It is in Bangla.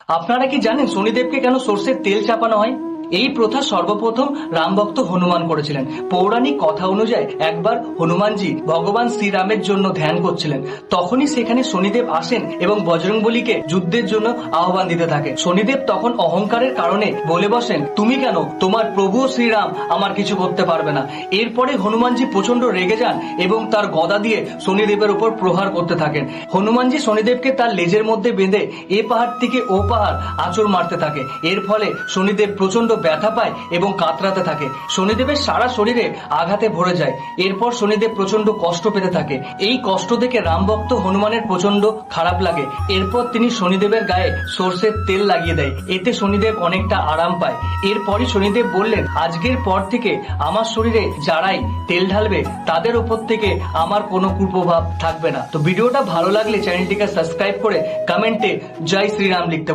আপনারা কি জানেন শনিদেবকে কেন সর্ষের তেল চাপানো হয়? এই প্রথা সর্বপ্রথম রামভক্ত হনুমান করেছিলেন। পৌরাণিক কথা অনুযায়ী একবার হনুমানজি ভগবান শ্রীরামের জন্য ধ্যান করছিলেন। তখনই সেখানে শনিদেব আসেন এবং বজরংবলীকে যুদ্ধের জন্য আহ্বান দিতে থাকে। শনিদেব তখন অহংকারের কারণে বলে বসেন, তুমি কেন? তোমার প্রভু শ্রীরাম আমার কিছু করতে পারবে না। এরপরে হনুমানজি প্রচন্ড রেগে যান এবং তার গদা দিয়ে শনিদেবের উপর প্রহার করতে থাকেন। হনুমানজি শনিদেবকে তার লেজের মধ্যে বেঁধে এ পাহাড় থেকে ও পাহাড় আঁচড় মারতে থাকে। এর ফলে শনিদেব প্রচন্ড ব্যথা পায় এবং কাতরাতে থাকে। শনিদেবের সারা শরীরে আঘাতে ভরে যায়। এরপর শনিদেব প্রচন্ড কষ্ট পেতে থাকে। এই কষ্ট দেখে রামভক্ত হনুমানের প্রচন্ড খারাপ লাগে। এরপর তিনি শনিদেবের গায়ে সর্ষের তেল লাগিয়ে দেয়। এতে শনিদেব অনেকটা আরাম পায়। এরপরই শনিদেব বললেন, আজকের পর থেকে আমার শরীরে যারাই তেল ঢালবে তাদের উপর থেকে আমার কোনো কুপ্রভাব থাকবে না। তো ভিডিওটা ভালো লাগলে চ্যানেলটিকে সাবস্ক্রাইব করে কমেন্টে জয় শ্রীরাম লিখতে